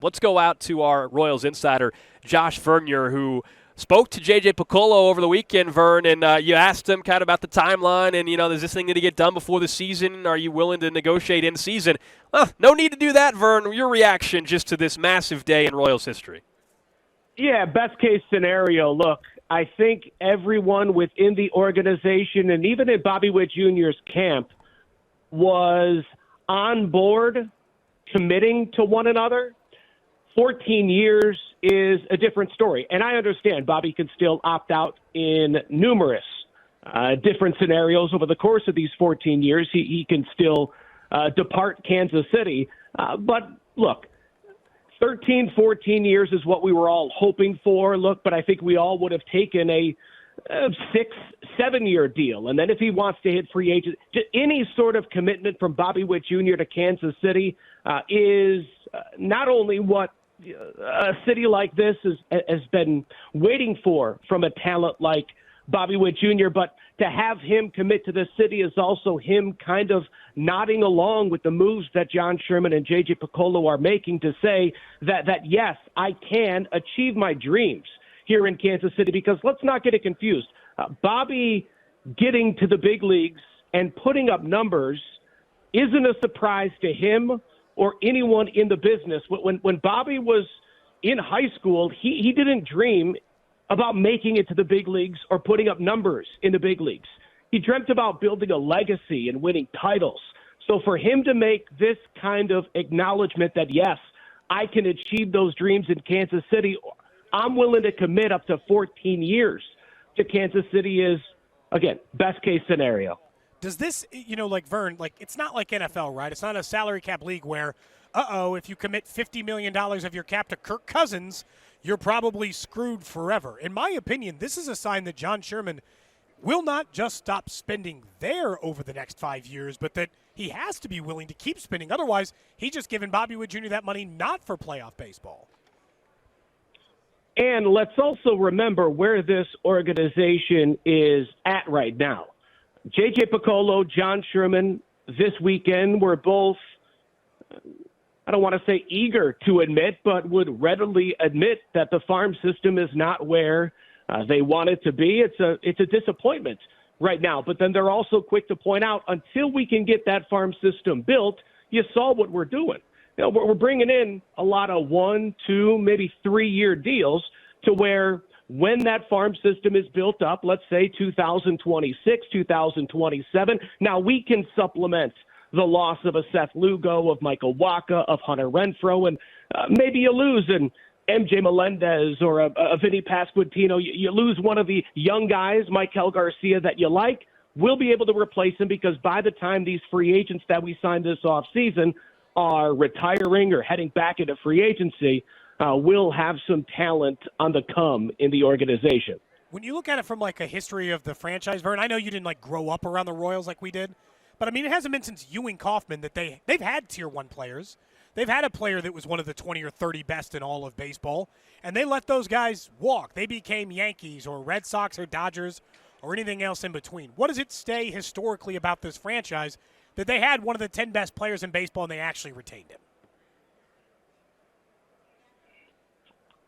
Let's go out to our Royals insider, Josh Vernier, who spoke to J.J. Picollo over the weekend, Vern, and you asked him kind of about the timeline and, is this thing going to get done before the season? Are you willing to negotiate in season? Well, no need to do that, Vern. Your reaction just to this massive day in Royals history. Yeah, best case scenario. Look, I think everyone within the organization and even in Bobby Witt Jr.'s camp was on board committing to one another. 14 years is a different story. And I understand Bobby can still opt out in numerous different scenarios over the course of these 14 years. He can still depart Kansas City. But look, 13, 14 years is what we were all hoping for. Look, but I think we all would have taken a 6-7 year deal. And then if he wants to hit free agent, any sort of commitment from Bobby Witt Jr. to Kansas City is not only what a city like this has been waiting for from a talent like Bobby Witt Jr., but to have him commit to the city is also him kind of nodding along with the moves that John Sherman and J.J. Picollo are making to say that yes, I can achieve my dreams here in Kansas City, because let's not get it confused. Bobby getting to the big leagues and putting up numbers isn't a surprise to him or anyone in the business. When Bobby was in high school, he didn't dream about making it to the big leagues or putting up numbers in the big leagues. He dreamt about building a legacy and winning titles. So for him to make this kind of acknowledgement that, yes, I can achieve those dreams in Kansas City, I'm willing to commit up to 14 years to Kansas City is, again, best case scenario. Does this, like Vern, it's not like NFL, right? It's not a salary cap league where, if you commit $50 million of your cap to Kirk Cousins, you're probably screwed forever. In my opinion, this is a sign that John Sherman will not just stop spending there over the next 5 years, but that he has to be willing to keep spending. Otherwise, he's just giving Bobby Witt Jr. that money not for playoff baseball. And let's also remember where this organization is at right now. J.J. Picollo, John Sherman, this weekend were both, I don't want to say eager to admit, but would readily admit that the farm system is not where they want it to be. It's a disappointment right now. But then they're also quick to point out, until we can get that farm system built, you saw what we're doing. We're bringing in a lot of 1, 2, maybe 3-year deals to where when that farm system is built up, let's say 2026, 2027, now we can supplement the loss of a Seth Lugo, of Michael Wacha, of Hunter Renfroe, and maybe you lose an MJ Melendez or a Vinny Pasquantino. You lose one of the young guys, Michael Garcia, that you like. We'll be able to replace him, because by the time these free agents that we signed this offseason are retiring or heading back into free agency, we'll have some talent on the come in the organization. When you look at it from a history of the franchise, Vern, I know you didn't grow up around the Royals like we did, but I mean, it hasn't been since Ewing Kauffman that they've had tier 1 players. They've had a player that was one of the 20 or 30 best in all of baseball, and they let those guys walk. They became Yankees or Red Sox or Dodgers or anything else in between. What does it say historically about this franchise that they had one of the 10 best players in baseball and they actually retained him?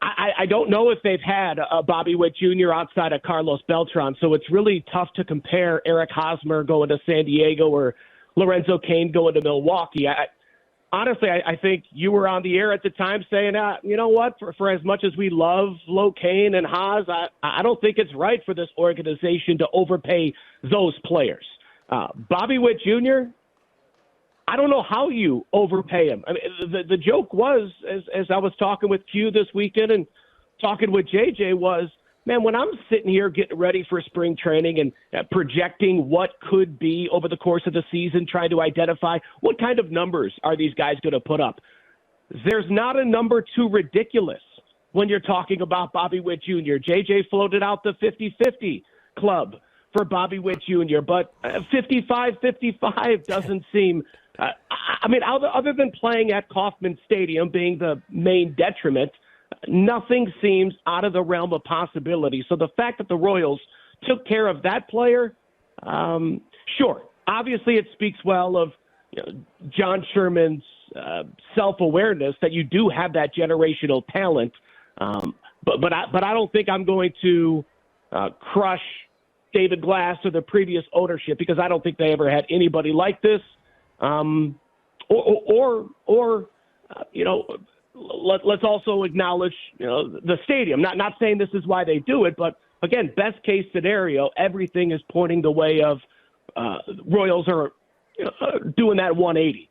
I don't know if they've had a Bobby Witt Jr. outside of Carlos Beltran, so it's really tough to compare Eric Hosmer going to San Diego or Lorenzo Cain going to Milwaukee. Honestly, I think you were on the air at the time saying, you know what, for as much as we love Lo Cain and Haas, I don't think it's right for this organization to overpay those players. Bobby Witt Jr., I don't know how you overpay him. I mean, the joke was, as I was talking with Q this weekend and talking with JJ, was, man, when I'm sitting here getting ready for spring training and projecting what could be over the course of the season, trying to identify what kind of numbers are these guys going to put up, there's not a number too ridiculous when you're talking about Bobby Witt Jr. JJ floated out the 50-50 club for Bobby Witt Jr., but 55-55 doesn't seem I mean, other than playing at Kauffman Stadium being the main detriment, nothing seems out of the realm of possibility. So the fact that the Royals took care of that player, sure. Obviously, it speaks well of John Sherman's self-awareness that you do have that generational talent. But I don't think I'm going to crush David Glass or the previous ownership, because I don't think they ever had anybody like this. Let's also acknowledge, the stadium. Not saying this is why they do it, but again, best case scenario, everything is pointing the way of Royals are doing that 180.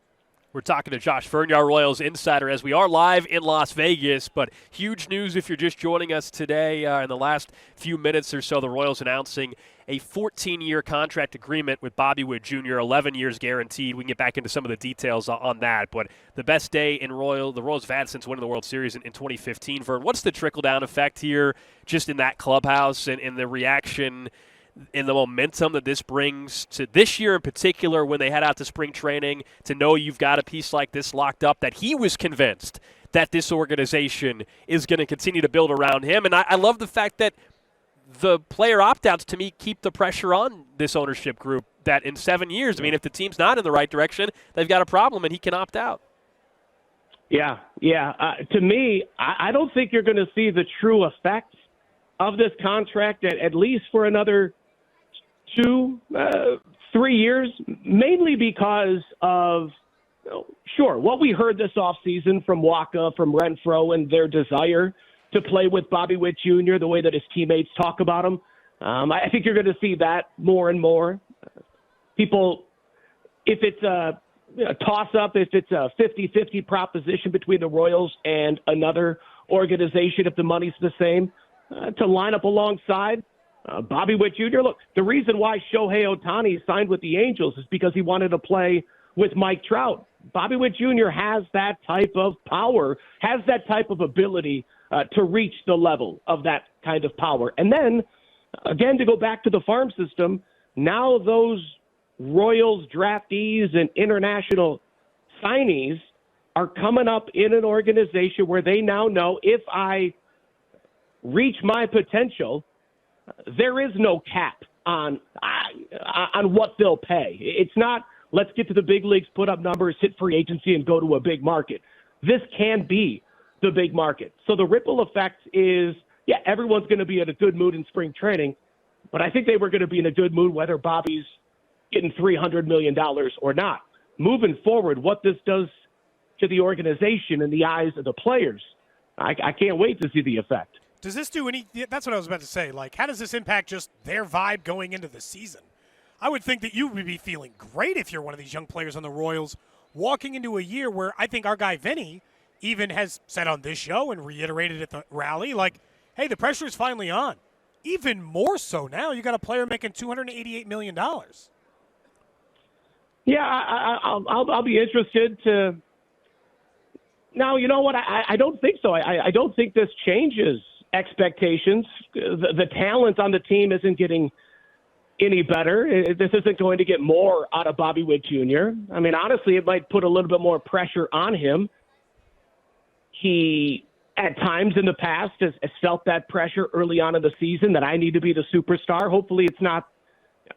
We're talking to Josh Vernier, our Royals insider, as we are live in Las Vegas. But huge news if you're just joining us today. In the last few minutes or so, the Royals announcing a 14-year contract agreement with Bobby Witt Jr., 11 years guaranteed. We can get back into some of the details on that. But the best day the Royals have had since winning the World Series in 2015. Vern, what's the trickle-down effect here just in that clubhouse and the reaction in the momentum that this brings to this year in particular when they head out to spring training, to know you've got a piece like this locked up, that he was convinced that this organization is going to continue to build around him. And I love the fact that the player opt-outs, to me, keep the pressure on this ownership group that in 7 years, I mean, if the team's not in the right direction, they've got a problem and he can opt out. Yeah. To me, I don't think you're going to see the true effects of this contract at least for another 2-3 years, mainly because of, what we heard this offseason from Waka, from Renfroe, and their desire to play with Bobby Witt Jr., the way that his teammates talk about him. I think you're going to see that more and more. People, if it's a toss-up, if it's a 50-50 proposition between the Royals and another organization, if the money's the same, to line up alongside Bobby Witt Jr. Look, the reason why Shohei Ohtani signed with the Angels is because he wanted to play with Mike Trout. Bobby Witt Jr. has that type of power, has that type of ability to reach the level of that kind of power. And then, again, to go back to the farm system, now those Royals draftees and international signees are coming up in an organization where they now know, if I reach my potential, there is no cap on what they'll pay. It's not, let's get to the big leagues, put up numbers, hit free agency, and go to a big market. This can be the big market. So the ripple effect is, everyone's going to be in a good mood in spring training, but I think they were going to be in a good mood whether Bobby's getting $300 million or not. Moving forward, what this does to the organization in the eyes of the players, I can't wait to see the effect. Does this do any – that's what I was about to say. Like, how does this impact just their vibe going into the season? I would think that you would be feeling great if you're one of these young players on the Royals walking into a year where I think our guy Vinny even has said on this show and reiterated at the rally, like, hey, the pressure is finally on. Even more so now. You got a player making $288 million. Yeah, I'll be interested to – now, you know what? I don't think so. I don't think this changes expectations. The talent on the team isn't getting any better. This isn't going to get more out of Bobby Witt Jr. I mean, honestly, it might put a little bit more pressure on him. He, at times in the past, has felt that pressure early on in the season that I need to be the superstar. Hopefully it's not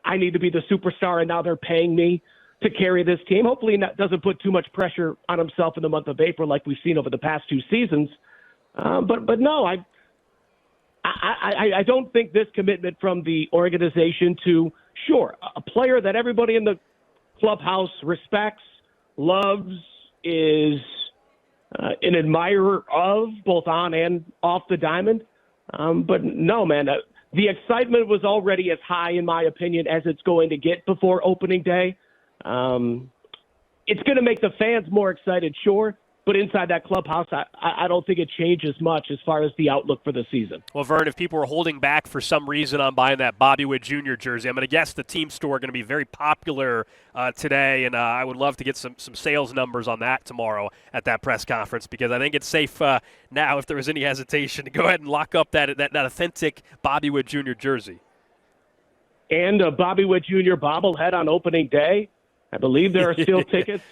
I need to be the superstar and now they're paying me to carry this team. Hopefully that doesn't put too much pressure on himself in the month of April like we've seen over the past 2 seasons. But no, I don't think this commitment from the organization to, a player that everybody in the clubhouse respects, loves, is an admirer of, both on and off the diamond. But no, man, the excitement was already as high, in my opinion, as it's going to get before opening day. It's going to make the fans more excited, sure. But inside that clubhouse, I don't think it changes much as far as the outlook for the season. Well, Vern, if people are holding back for some reason on buying that Bobby Witt Jr. jersey, I'm going to guess the team store going to be very popular today, and I would love to get some sales numbers on that tomorrow at that press conference, because I think it's safe now, if there was any hesitation, to go ahead and lock up that authentic Bobby Witt Jr. jersey. And a Bobby Witt Jr. bobblehead on opening day. I believe there are still tickets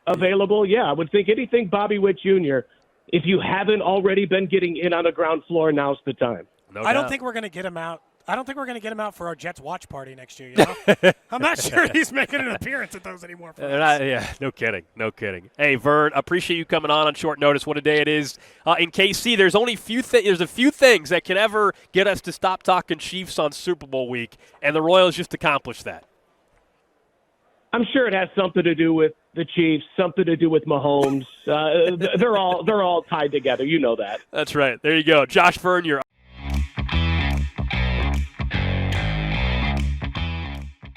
available. Yeah, I would think anything Bobby Witt Jr., if you haven't already been getting in on the ground floor, now's the time. I don't think we're going to get him out I don't think we're going to get him out for our Jets watch party next year. You know? I'm not sure he's making an appearance at those anymore. For us. Yeah, no kidding. Hey, Vern, appreciate you coming on short notice. What a day it is. In KC, there's only there's a few things that can ever get us to stop talking Chiefs on Super Bowl week, and the Royals just accomplished that. I'm sure it has something to do with the Chiefs, something to do with Mahomes. They're all tied together. You know that. That's right. There you go. Josh Vernier.